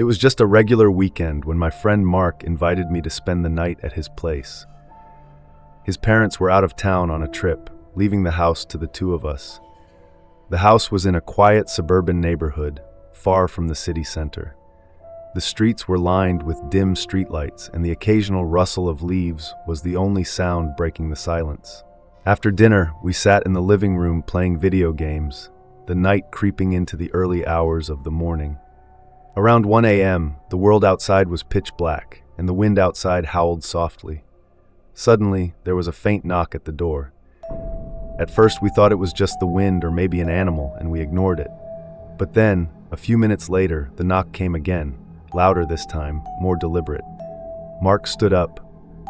It was just a regular weekend when my friend Mark invited me to spend the night at his place. His parents were out of town on a trip, leaving the house to the two of us. The house was in a quiet suburban neighborhood, far from the city center. The streets were lined with dim streetlights, and the occasional rustle of leaves was the only sound breaking the silence. After dinner, we sat in the living room playing video games, the night creeping into the early hours of the morning. Around 1 a.m., the world outside was pitch black, and the wind outside howled softly. Suddenly, there was a faint knock at the door. At first, we thought it was just the wind or maybe an animal, and we ignored it. But then, a few minutes later, the knock came again, louder this time, more deliberate. Mark stood up,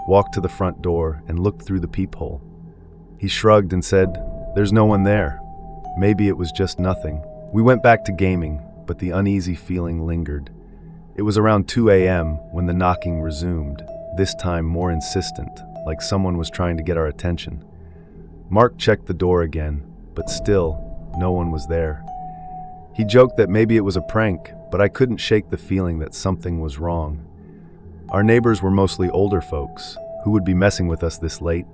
walked to the front door, and looked through the peephole. He shrugged and said, "There's no one there. Maybe it was just nothing." We went back to gaming, but the uneasy feeling lingered. It was around 2 a.m. when the knocking resumed, this time more insistent, like someone was trying to get our attention. Mark checked the door again, but still, no one was there. He joked that maybe it was a prank, but I couldn't shake the feeling that something was wrong. Our neighbors were mostly older folks. Who would be messing with us this late?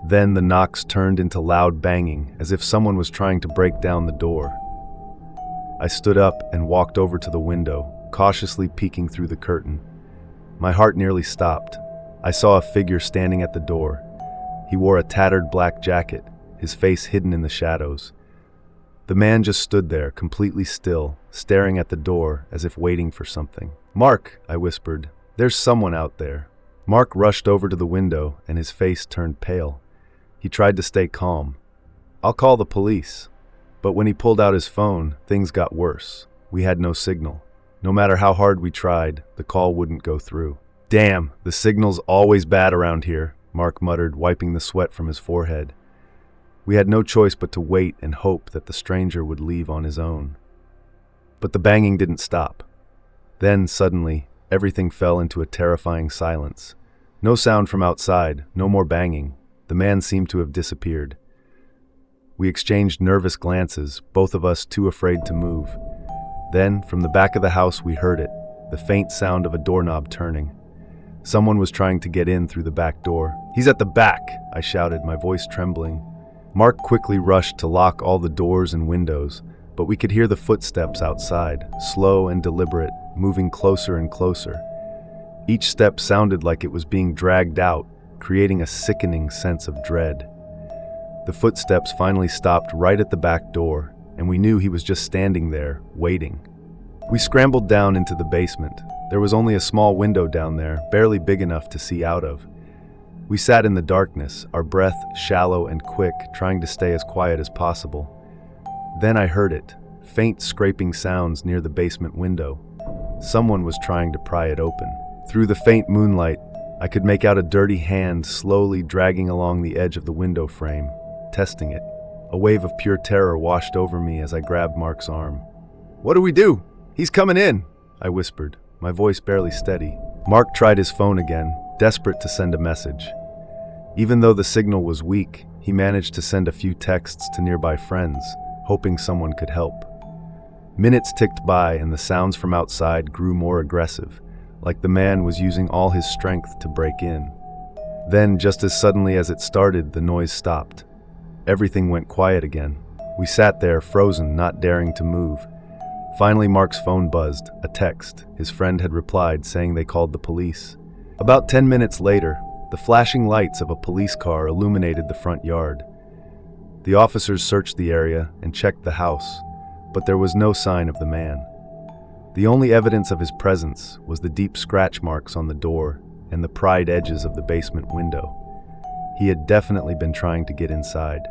Then the knocks turned into loud banging, as if someone was trying to break down the door. I stood up and walked over to the window, cautiously peeking through the curtain. My heart nearly stopped. I saw a figure standing at the door. He wore a tattered black jacket, his face hidden in the shadows. The man just stood there, completely still, staring at the door as if waiting for something. "Mark," I whispered, "there's someone out there." Mark rushed over to the window and his face turned pale. He tried to stay calm. "I'll call the police." But when he pulled out his phone, things got worse. We had no signal. No matter how hard we tried, the call wouldn't go through. "Damn, the signal's always bad around here," Mark muttered, wiping the sweat from his forehead. We had no choice but to wait and hope that the stranger would leave on his own. But the banging didn't stop. Then, suddenly, everything fell into a terrifying silence. No sound from outside, no more banging. The man seemed to have disappeared. We exchanged nervous glances, both of us too afraid to move. Then, from the back of the house, we heard it, the faint sound of a doorknob turning. Someone was trying to get in through the back door. "He's at the back!" I shouted, my voice trembling. Mark quickly rushed to lock all the doors and windows, but we could hear the footsteps outside, slow and deliberate, moving closer and closer. Each step sounded like it was being dragged out, creating a sickening sense of dread. The footsteps finally stopped right at the back door, and we knew he was just standing there, waiting. We scrambled down into the basement. There was only a small window down there, barely big enough to see out of. We sat in the darkness, our breath shallow and quick, trying to stay as quiet as possible. Then I heard it, faint scraping sounds near the basement window. Someone was trying to pry it open. Through the faint moonlight, I could make out a dirty hand slowly dragging along the edge of the window frame, testing it. A wave of pure terror washed over me as I grabbed Mark's arm. "What do we do? He's coming in!" I whispered, my voice barely steady. Mark tried his phone again, desperate to send a message. Even though the signal was weak, he managed to send a few texts to nearby friends, hoping someone could help. Minutes ticked by and the sounds from outside grew more aggressive, like the man was using all his strength to break in. Then, just as suddenly as it started, the noise stopped. Everything went quiet again. We sat there, frozen, not daring to move. Finally, Mark's phone buzzed, a text. His friend had replied, saying they called the police. About 10 minutes later, the flashing lights of a police car illuminated the front yard. The officers searched the area and checked the house, but there was no sign of the man. The only evidence of his presence was the deep scratch marks on the door and the pried edges of the basement window. He had definitely been trying to get inside.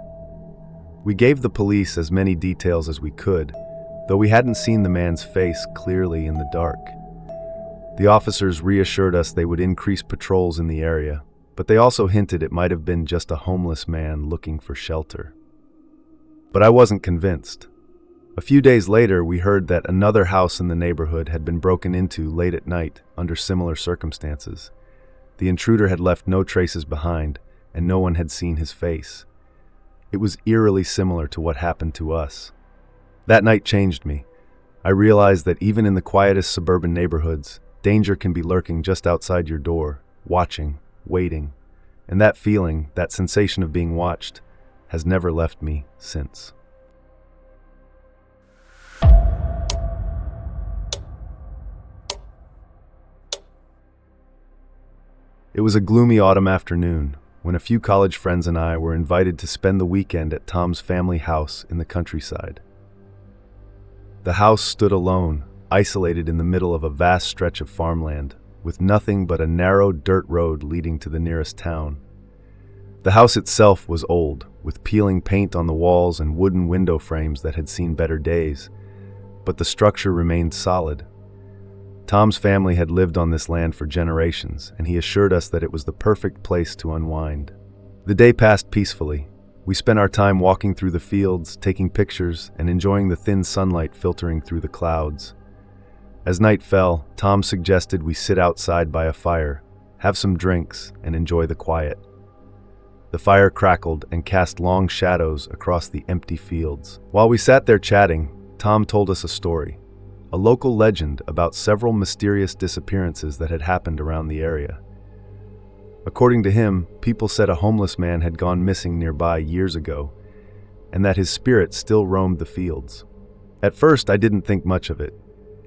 We gave the police as many details as we could, though we hadn't seen the man's face clearly in the dark. The officers reassured us they would increase patrols in the area, but they also hinted it might have been just a homeless man looking for shelter. But I wasn't convinced. A few days later, we heard that another house in the neighborhood had been broken into late at night under similar circumstances. The intruder had left no traces behind, and no one had seen his face. It was eerily similar to what happened to us. That night changed me. I realized that even in the quietest suburban neighborhoods, danger can be lurking just outside your door, watching, waiting. And that feeling, that sensation of being watched, has never left me since. It was a gloomy autumn afternoon when a few college friends and I were invited to spend the weekend at Tom's family house in the countryside. The house stood alone, isolated in the middle of a vast stretch of farmland, with nothing but a narrow dirt road leading to the nearest town. The house itself was old, with peeling paint on the walls and wooden window frames that had seen better days, but the structure remained solid. Tom's family had lived on this land for generations, and he assured us that it was the perfect place to unwind. The day passed peacefully. We spent our time walking through the fields, taking pictures, and enjoying the thin sunlight filtering through the clouds. As night fell, Tom suggested we sit outside by a fire, have some drinks, and enjoy the quiet. The fire crackled and cast long shadows across the empty fields. While we sat there chatting, Tom told us a story, a local legend about several mysterious disappearances that had happened around the area. According to him, people said a homeless man had gone missing nearby years ago, and that his spirit still roamed the fields. At first, I didn't think much of it.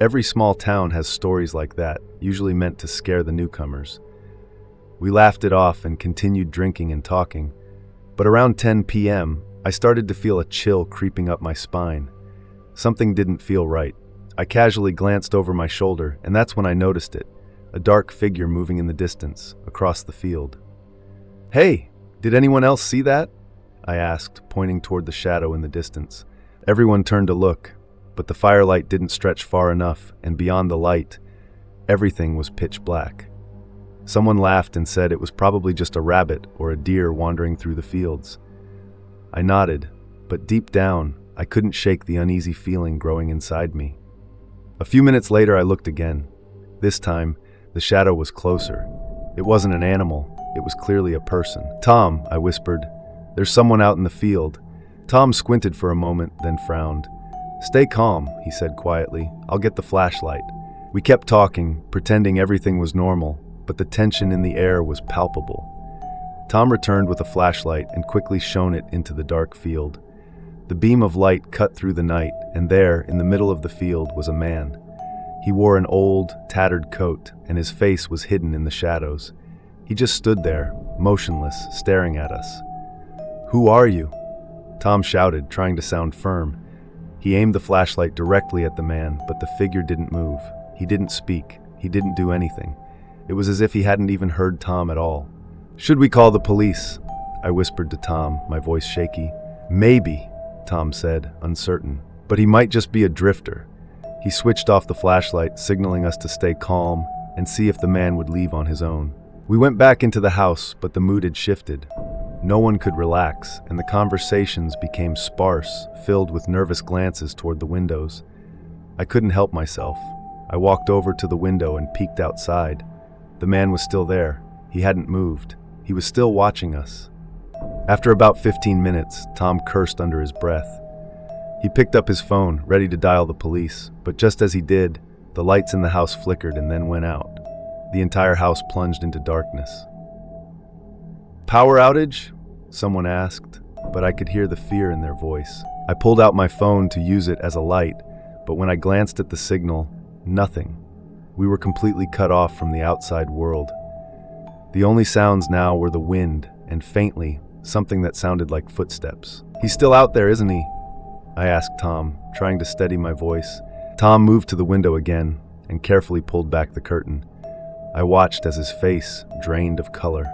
Every small town has stories like that, usually meant to scare the newcomers. We laughed it off and continued drinking and talking, but around 10 p.m., I started to feel a chill creeping up my spine. Something didn't feel right. I casually glanced over my shoulder, and that's when I noticed it. A dark figure moving in the distance, across the field. "Hey, did anyone else see that?" I asked, pointing toward the shadow in the distance. Everyone turned to look, but the firelight didn't stretch far enough, and beyond the light, everything was pitch black. Someone laughed and said it was probably just a rabbit or a deer wandering through the fields. I nodded, but deep down, I couldn't shake the uneasy feeling growing inside me. A few minutes later, I looked again. This time, the shadow was closer. It wasn't an animal, it was clearly a person. "Tom," I whispered, "there's someone out in the field." Tom squinted for a moment, then frowned. "Stay calm," he said quietly. "I'll get the flashlight." We kept talking, pretending everything was normal, but the tension in the air was palpable. Tom returned with a flashlight and quickly shone it into the dark field. The beam of light cut through the night, and there, in the middle of the field, was a man. He wore an old, tattered coat, and his face was hidden in the shadows. He just stood there, motionless, staring at us. "Who are you?" Tom shouted, trying to sound firm. He aimed the flashlight directly at the man, but the figure didn't move. He didn't speak. He didn't do anything. It was as if he hadn't even heard Tom at all. "Should we call the police?" I whispered to Tom, my voice shaky. "Maybe," Tom said, uncertain. "But he might just be a drifter." He switched off the flashlight, signaling us to stay calm and see if the man would leave on his own. We went back into the house, but the mood had shifted. No one could relax, and the conversations became sparse, filled with nervous glances toward the windows. I couldn't help myself. I walked over to the window and peeked outside. The man was still there. He hadn't moved. He was still watching us. After about 15 minutes, Tom cursed under his breath. He picked up his phone, ready to dial the police, but just as he did, the lights in the house flickered and then went out. The entire house plunged into darkness. "Power outage?" someone asked, but I could hear the fear in their voice. I pulled out my phone to use it as a light, but when I glanced at the signal, nothing. We were completely cut off from the outside world. The only sounds now were the wind, and faintly, something that sounded like footsteps. "He's still out there, isn't he?" I asked Tom, trying to steady my voice. Tom moved to the window again and carefully pulled back the curtain. I watched as his face drained of color.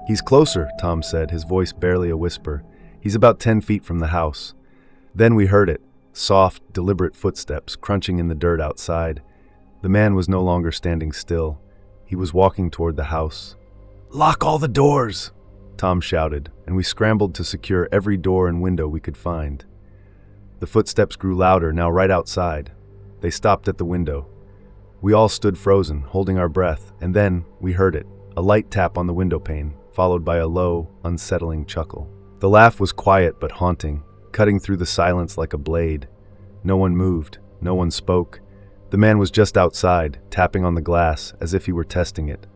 "He's closer," Tom said, his voice barely a whisper. "He's about 10 feet from the house." Then we heard it, soft, deliberate footsteps crunching in the dirt outside. The man was no longer standing still. He was walking toward the house. "Lock all the doors!" Tom shouted, and we scrambled to secure every door and window we could find. The footsteps grew louder, now right outside. They stopped at the window. We all stood frozen, holding our breath, and then we heard it, a light tap on the window pane, followed by a low, unsettling chuckle. The laugh was quiet but haunting, cutting through the silence like a blade. No one moved, No one spoke. The man was just outside, tapping on the glass as if he were testing it.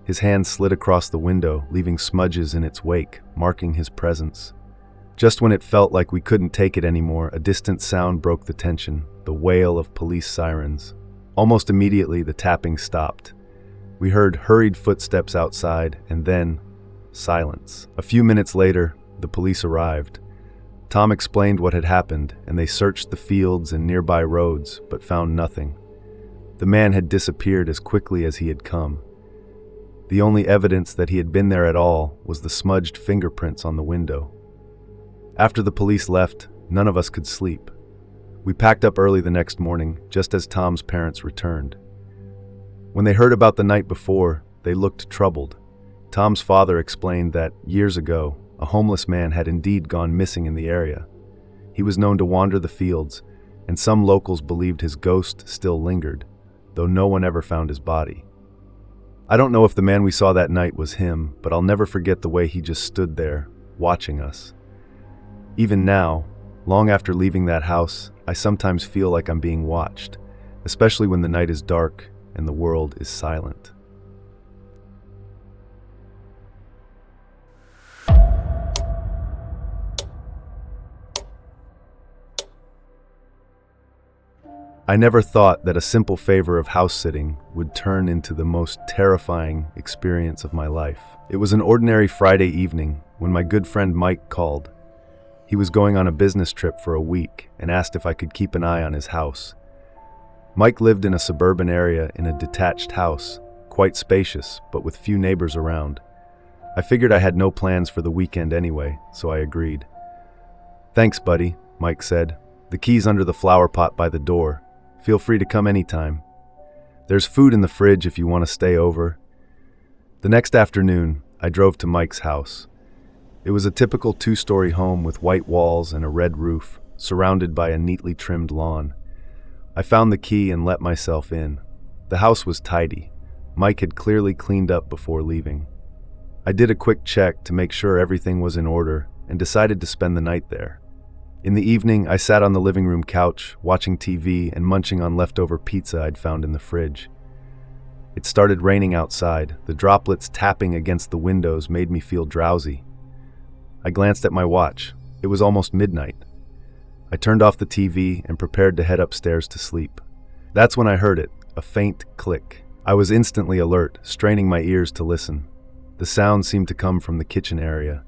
His hand slid across the window, leaving smudges in its wake, marking his presence. Just when it felt like we couldn't take it anymore, a distant sound broke the tension, the wail of police sirens. Almost immediately, the tapping stopped. We heard hurried footsteps outside, and then silence. A few minutes later, the police arrived. Tom explained what had happened, and they searched the fields and nearby roads, but found nothing. The man had disappeared as quickly as he had come. The only evidence that he had been there at all was the smudged fingerprints on the window. After the police left, none of us could sleep. We packed up early the next morning, just as Tom's parents returned. When they heard about the night before, they looked troubled. Tom's father explained that, years ago, a homeless man had indeed gone missing in the area. He was known to wander the fields, and some locals believed his ghost still lingered, though no one ever found his body. I don't know if the man we saw that night was him, but I'll never forget the way he just stood there, watching us. Even now, long after leaving that house, I sometimes feel like I'm being watched, especially when the night is dark and the world is silent. I never thought that a simple favor of house sitting would turn into the most terrifying experience of my life. It was an ordinary Friday evening when my good friend Mike called. He was going on a business trip for a week and asked if I could keep an eye on his house. Mike lived in a suburban area in a detached house, quite spacious, but with few neighbors around. I figured I had no plans for the weekend anyway, so I agreed. "Thanks, buddy," Mike said. "The key's under the flower pot by the door. Feel free to come anytime. There's food in the fridge if you want to stay over." The next afternoon, I drove to Mike's house. It was a typical 2-story home with white walls and a red roof, surrounded by a neatly trimmed lawn. I found the key and let myself in. The house was tidy. Mike had clearly cleaned up before leaving. I did a quick check to make sure everything was in order and decided to spend the night there. In the evening, I sat on the living room couch, watching TV and munching on leftover pizza I'd found in the fridge. It started raining outside. The droplets tapping against the windows made me feel drowsy. I glanced at my watch. It was almost midnight. I turned off the TV and prepared to head upstairs to sleep. That's when I heard it, a faint click. I was instantly alert, straining my ears to listen. The sound seemed to come from the kitchen area.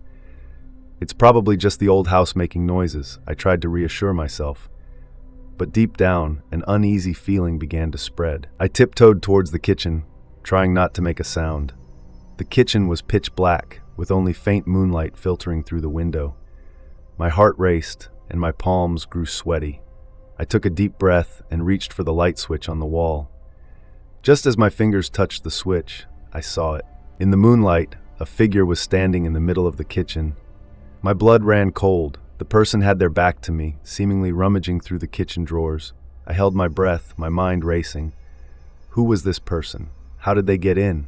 "It's probably just the old house making noises," I tried to reassure myself. But deep down, an uneasy feeling began to spread. I tiptoed towards the kitchen, trying not to make a sound. The kitchen was pitch black, with only faint moonlight filtering through the window. My heart raced, and my palms grew sweaty. I took a deep breath and reached for the light switch on the wall. Just as my fingers touched the switch, I saw it. In the moonlight, a figure was standing in the middle of the kitchen. My blood ran cold. The person had their back to me, seemingly rummaging through the kitchen drawers. I held my breath, my mind racing. Who was this person? How did they get in?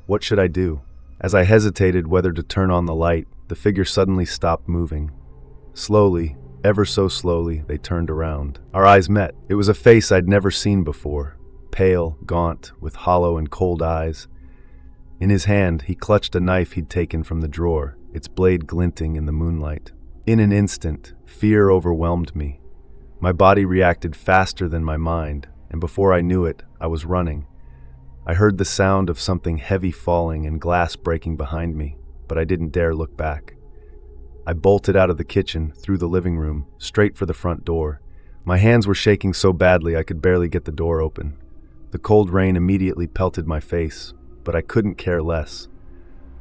What should I do? As I hesitated whether to turn on the light, the figure suddenly stopped moving. Slowly, ever so slowly, they turned around. Our eyes met. It was a face I'd never seen before, pale, gaunt, with hollow and cold eyes. In his hand, he clutched a knife he'd taken from the drawer, its blade glinting in the moonlight. In an instant, fear overwhelmed me. My body reacted faster than my mind, and before I knew it, I was running. I heard the sound of something heavy falling and glass breaking behind me, but I didn't dare look back. I bolted out of the kitchen, through the living room, straight for the front door. My hands were shaking so badly I could barely get the door open. The cold rain immediately pelted my face, but I couldn't care less.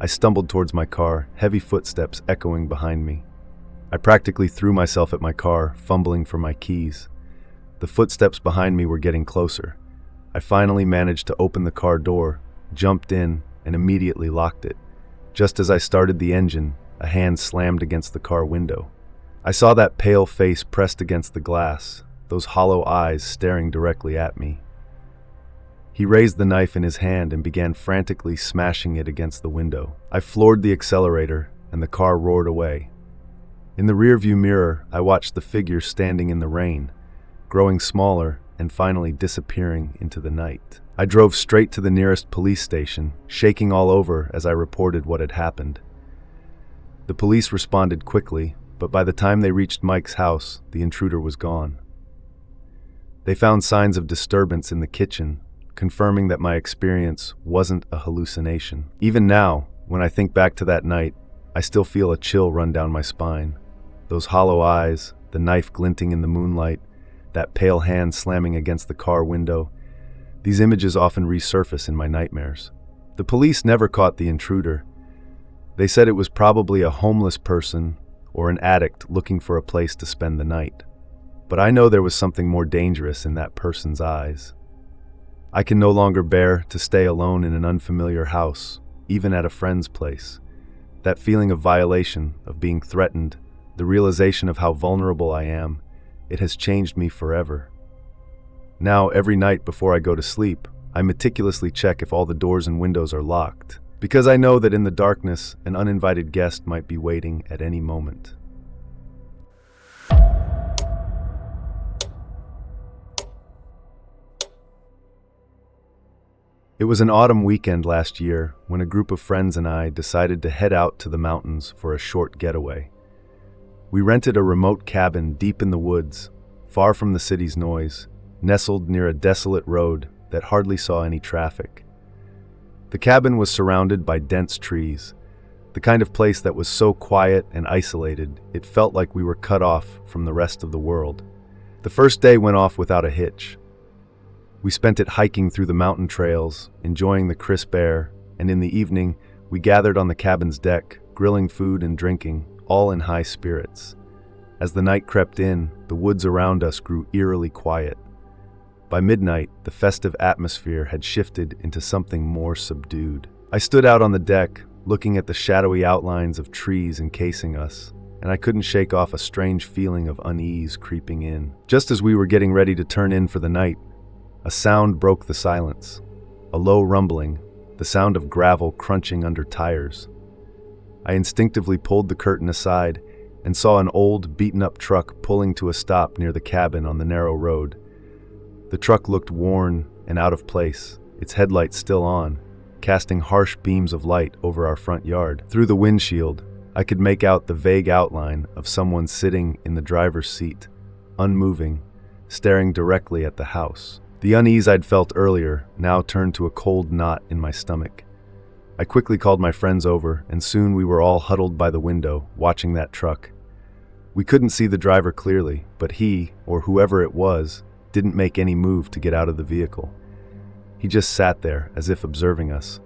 I stumbled towards my car, heavy footsteps echoing behind me. I practically threw myself at my car, fumbling for my keys. The footsteps behind me were getting closer. I finally managed to open the car door, jumped in, and immediately locked it. Just as I started the engine, a hand slammed against the car window. I saw that pale face pressed against the glass, those hollow eyes staring directly at me. He raised the knife in his hand and began frantically smashing it against the window. I floored the accelerator, and the car roared away. In the rearview mirror, I watched the figure standing in the rain. growing smaller and finally disappearing into the night. I drove straight to the nearest police station, shaking all over as I reported what had happened. The police responded quickly, but by the time they reached Mike's house, the intruder was gone. They found signs of disturbance in the kitchen, confirming that my experience wasn't a hallucination. Even now, when I think back to that night, I still feel a chill run down my spine. Those hollow eyes, the knife glinting in the moonlight, that pale hand slamming against the car window, these images often resurface in my nightmares. The police never caught the intruder. They said it was probably a homeless person or an addict looking for a place to spend the night. But I know there was something more dangerous in that person's eyes. I can no longer bear to stay alone in an unfamiliar house, even at a friend's place. That feeling of violation, of being threatened, the realization of how vulnerable I am, it has changed me forever. Now, every night before I go to sleep, I meticulously check if all the doors and windows are locked, because I know that in the darkness, an uninvited guest might be waiting at any moment. It was an autumn weekend last year when a group of friends and I decided to head out to the mountains for a short getaway. We rented a remote cabin deep in the woods, far from the city's noise, nestled near a desolate road that hardly saw any traffic. The cabin was surrounded by dense trees, the kind of place that was so quiet and isolated it felt like we were cut off from the rest of the world. The first day went off without a hitch. We spent it hiking through the mountain trails, enjoying the crisp air, and in the evening, we gathered on the cabin's deck, grilling food and drinking, all in high spirits. As the night crept in, the woods around us grew eerily quiet. By midnight, the festive atmosphere had shifted into something more subdued. I stood out on the deck, looking at the shadowy outlines of trees encasing us, and I couldn't shake off a strange feeling of unease creeping in. Just as we were getting ready to turn in for the night, a sound broke the silence. A low rumbling, the sound of gravel crunching under tires. I instinctively pulled the curtain aside and saw an old, beaten-up truck pulling to a stop near the cabin on the narrow road. The truck looked worn and out of place, its headlights still on, casting harsh beams of light over our front yard. Through the windshield, I could make out the vague outline of someone sitting in the driver's seat, unmoving, staring directly at the house. The unease I'd felt earlier now turned to a cold knot in my stomach. I quickly called my friends over, and soon we were all huddled by the window, watching that truck. We couldn't see the driver clearly, but he, or whoever it was, didn't make any move to get out of the vehicle. He just sat there, as if observing us.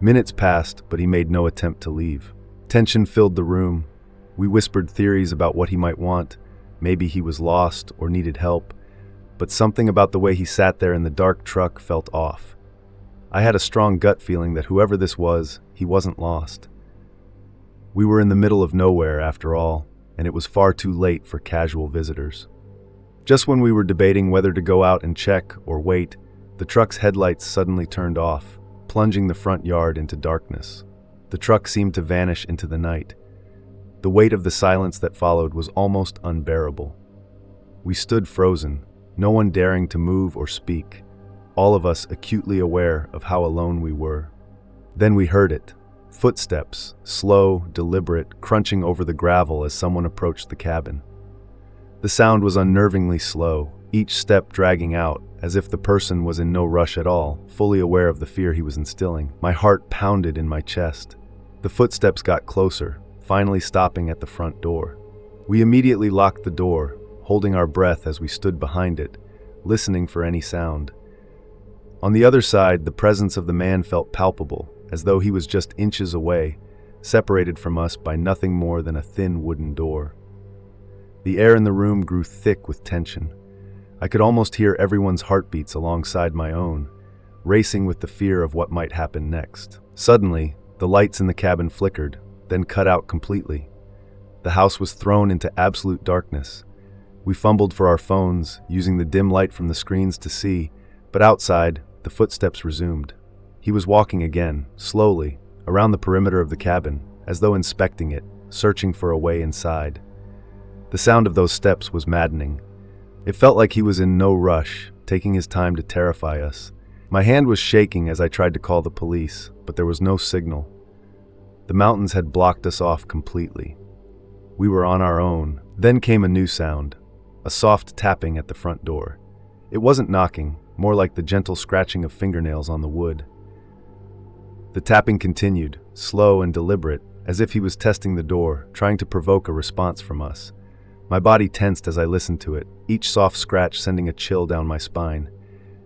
Minutes passed, but he made no attempt to leave. Tension filled the room. We whispered theories about what he might want. Maybe he was lost or needed help. But something about the way he sat there in the dark truck felt off. I had a strong gut feeling that whoever this was, he wasn't lost. We were in the middle of nowhere, after all, and it was far too late for casual visitors. Just when we were debating whether to go out and check or wait, the truck's headlights suddenly turned off, plunging the front yard into darkness. The truck seemed to vanish into the night. The weight of the silence that followed was almost unbearable. We stood frozen, no one daring to move or speak, all of us acutely aware of how alone we were. Then we heard it. Footsteps, slow, deliberate, crunching over the gravel as someone approached the cabin. The sound was unnervingly slow, each step dragging out, as if the person was in no rush at all, fully aware of the fear he was instilling. My heart pounded in my chest. The footsteps got closer, finally stopping at the front door. We immediately locked the door, holding our breath as we stood behind it, listening for any sound. On the other side, the presence of the man felt palpable, as though he was just inches away, separated from us by nothing more than a thin wooden door. The air in the room grew thick with tension. I could almost hear everyone's heartbeats alongside my own, racing with the fear of what might happen next. Suddenly, the lights in the cabin flickered, then cut out completely. The house was thrown into absolute darkness. We fumbled for our phones, using the dim light from the screens to see, but outside, the footsteps resumed. He was walking again, slowly, around the perimeter of the cabin, as though inspecting it, searching for a way inside. The sound of those steps was maddening. It felt like he was in no rush, taking his time to terrify us. My hand was shaking as I tried to call the police, but there was no signal. The mountains had blocked us off completely. We were on our own. Then came a new sound, a soft tapping at the front door. It wasn't knocking, more like the gentle scratching of fingernails on the wood. The tapping continued, slow and deliberate, as if he was testing the door, trying to provoke a response from us. My body tensed as I listened to it, each soft scratch sending a chill down my spine.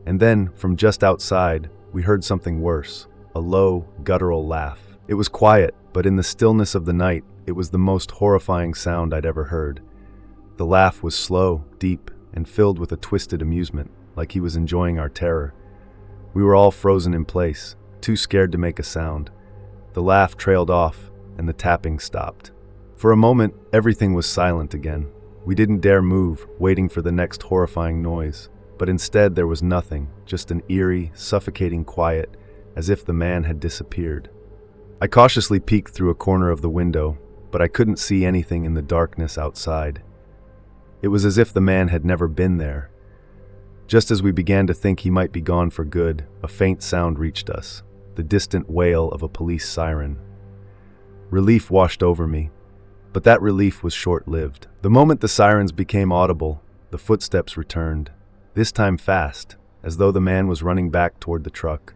And then, from just outside, we heard something worse, a low, guttural laugh. It was quiet, but in the stillness of the night, it was the most horrifying sound I'd ever heard. The laugh was slow, deep, and filled with a twisted amusement, like he was enjoying our terror. We were all frozen in place, too scared to make a sound. The laugh trailed off, and the tapping stopped. For a moment, everything was silent again. We didn't dare move, waiting for the next horrifying noise. But instead there was nothing, just an eerie, suffocating quiet, as if the man had disappeared. I cautiously peeked through a corner of the window, but I couldn't see anything in the darkness outside. It was as if the man had never been there. Just as we began to think he might be gone for good, a faint sound reached us, the distant wail of a police siren. Relief washed over me, but that relief was short-lived. The moment the sirens became audible, the footsteps returned, this time fast, as though the man was running back toward the truck.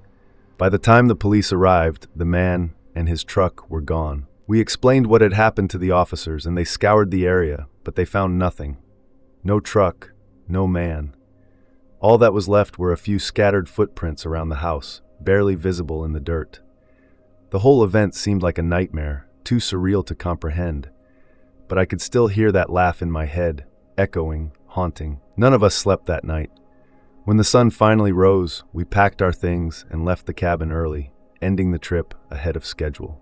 By the time the police arrived, the man and his truck were gone. We explained what had happened to the officers, and they scoured the area, but they found nothing. No truck, no man. All that was left were a few scattered footprints around the house, barely visible in the dirt. The whole event seemed like a nightmare, too surreal to comprehend. But I could still hear that laugh in my head, echoing, haunting. None of us slept that night. When the sun finally rose, we packed our things and left the cabin early, ending the trip ahead of schedule.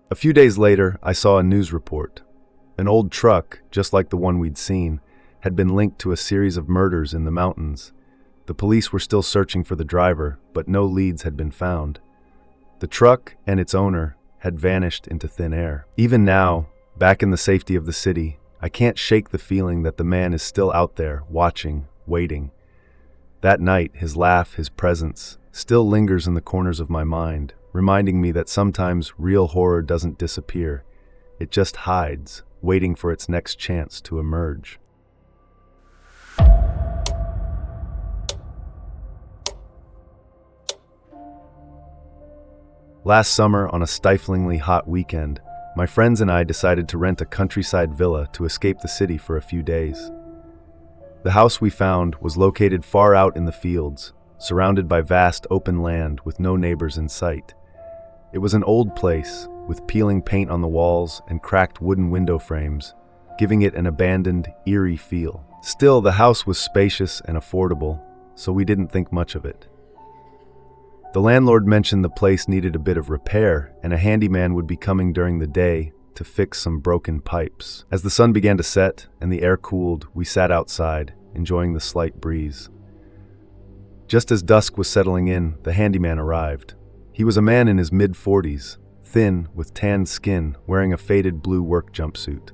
A few days later, I saw a news report. An old truck, just like the one we'd seen, had been linked to a series of murders in the mountains. The police were still searching for the driver, but no leads had been found. The truck and its owner had vanished into thin air. Even now, back in the safety of the city, I can't shake the feeling that the man is still out there, watching, waiting. That night, his laugh, his presence, still lingers in the corners of my mind, reminding me that sometimes real horror doesn't disappear. It just hides, waiting for its next chance to emerge. Last summer, on a stiflingly hot weekend, my friends and I decided to rent a countryside villa to escape the city for a few days. The house we found was located far out in the fields, surrounded by vast open land with no neighbors in sight. It was an old place, with peeling paint on the walls and cracked wooden window frames, giving it an abandoned, eerie feel. Still, the house was spacious and affordable, so we didn't think much of it. The landlord mentioned the place needed a bit of repair, and a handyman would be coming during the day to fix some broken pipes. As the sun began to set and the air cooled, we sat outside, enjoying the slight breeze. Just as dusk was settling in, the handyman arrived. He was a man in his mid-40s, thin, with tanned skin, wearing a faded blue work jumpsuit.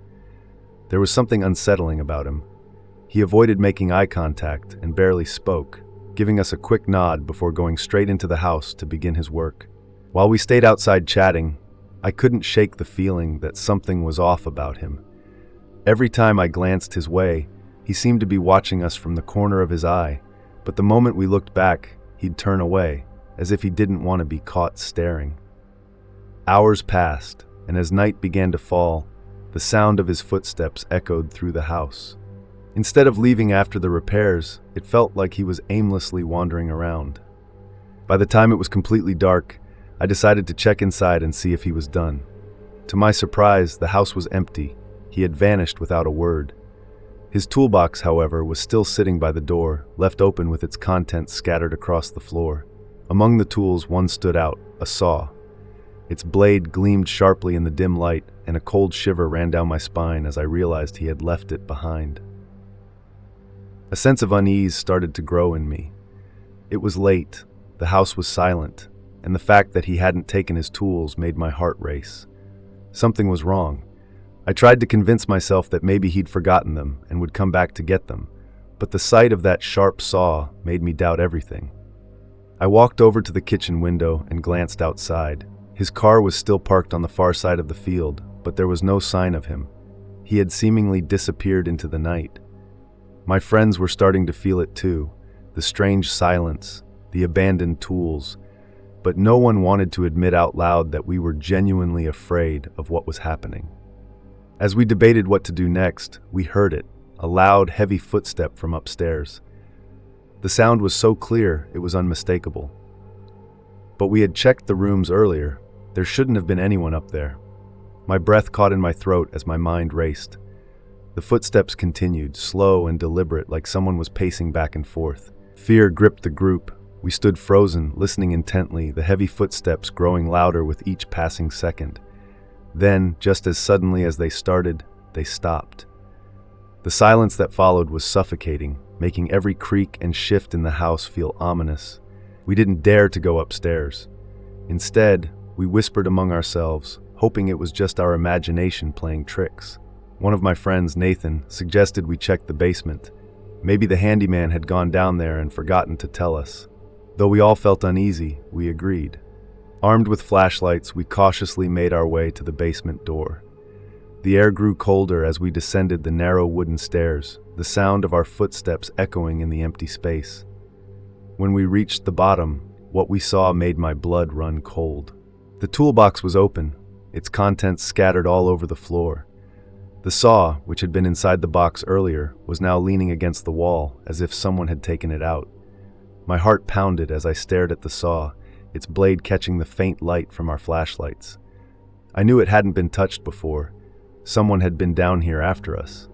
There was something unsettling about him. He avoided making eye contact and barely spoke, giving us a quick nod before going straight into the house to begin his work. While we stayed outside chatting, I couldn't shake the feeling that something was off about him. Every time I glanced his way, he seemed to be watching us from the corner of his eye, but the moment we looked back, he'd turn away, as if he didn't want to be caught staring. Hours passed, and as night began to fall, the sound of his footsteps echoed through the house. Instead of leaving after the repairs, it felt like he was aimlessly wandering around. By the time it was completely dark, I decided to check inside and see if he was done. To my surprise, the house was empty. He had vanished without a word. His toolbox, however, was still sitting by the door, left open with its contents scattered across the floor. Among the tools, one stood out, a saw. Its blade gleamed sharply in the dim light, and a cold shiver ran down my spine as I realized he had left it behind. A sense of unease started to grow in me. It was late, the house was silent, and the fact that he hadn't taken his tools made my heart race. Something was wrong. I tried to convince myself that maybe he'd forgotten them and would come back to get them, but the sight of that sharp saw made me doubt everything. I walked over to the kitchen window and glanced outside. His car was still parked on the far side of the field, but there was no sign of him. He had seemingly disappeared into the night. My friends were starting to feel it too, the strange silence, the abandoned tools, but no one wanted to admit out loud that we were genuinely afraid of what was happening. As we debated what to do next, we heard it, a loud, heavy footstep from upstairs. The sound was so clear, it was unmistakable. But we had checked the rooms earlier. There shouldn't have been anyone up there. My breath caught in my throat as my mind raced. The footsteps continued, slow and deliberate, like someone was pacing back and forth. Fear gripped the group. We stood frozen, listening intently, the heavy footsteps growing louder with each passing second. Then, just as suddenly as they started, they stopped. The silence that followed was suffocating, making every creak and shift in the house feel ominous. We didn't dare to go upstairs. Instead, we whispered among ourselves, hoping it was just our imagination playing tricks. One of my friends, Nathan, suggested we check the basement. Maybe the handyman had gone down there and forgotten to tell us. Though we all felt uneasy, we agreed. Armed with flashlights, we cautiously made our way to the basement door. The air grew colder as we descended the narrow wooden stairs, the sound of our footsteps echoing in the empty space. When we reached the bottom, what we saw made my blood run cold. The toolbox was open, its contents scattered all over the floor. The saw, which had been inside the box earlier, was now leaning against the wall, as if someone had taken it out. My heart pounded as I stared at the saw, its blade catching the faint light from our flashlights. I knew it hadn't been touched before. Someone had been down here after us.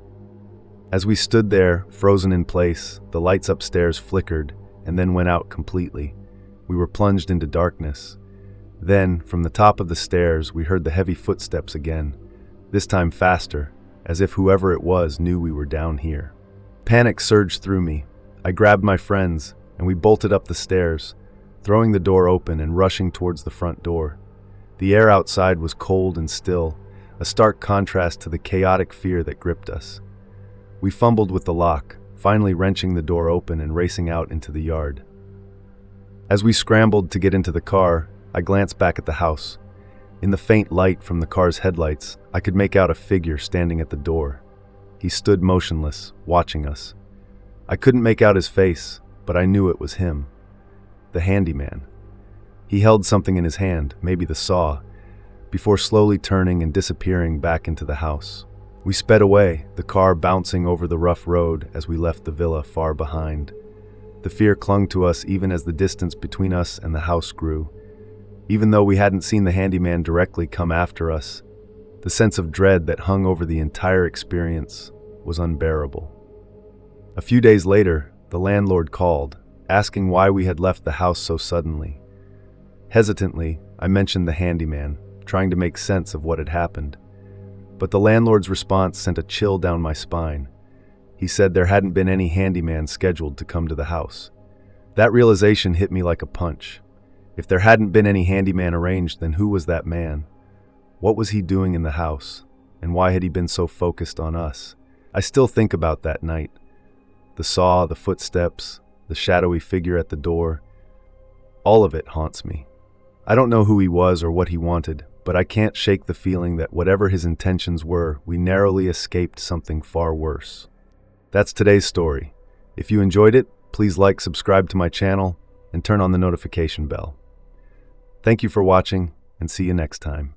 As we stood there, frozen in place, the lights upstairs flickered and then went out completely. We were plunged into darkness. Then, from the top of the stairs, we heard the heavy footsteps again, this time faster, as if whoever it was knew we were down here. Panic surged through me. I grabbed my friends, and we bolted up the stairs, throwing the door open and rushing towards the front door. The air outside was cold and still, a stark contrast to the chaotic fear that gripped us. We fumbled with the lock, finally wrenching the door open and racing out into the yard. As we scrambled to get into the car, I glanced back at the house. In the faint light from the car's headlights, I could make out a figure standing at the door. He stood motionless, watching us. I couldn't make out his face, but I knew it was him. The handyman. He held something in his hand, maybe the saw, before slowly turning and disappearing back into the house. We sped away, the car bouncing over the rough road as we left the villa far behind. The fear clung to us even as the distance between us and the house grew. Even though we hadn't seen the handyman directly come after us, the sense of dread that hung over the entire experience was unbearable. A few days later, the landlord called, asking why we had left the house so suddenly. Hesitantly, I mentioned the handyman, trying to make sense of what had happened. But the landlord's response sent a chill down my spine. He said there hadn't been any handyman scheduled to come to the house. That realization hit me like a punch. If there hadn't been any handyman arranged, then who was that man? What was he doing in the house? And why had he been so focused on us? I still think about that night. The saw, the footsteps, the shadowy figure at the door. All of it haunts me. I don't know who he was or what he wanted, but I can't shake the feeling that whatever his intentions were, we narrowly escaped something far worse. That's today's story. If you enjoyed it, please like, subscribe to my channel, and turn on the notification bell. Thank you for watching, and see you next time.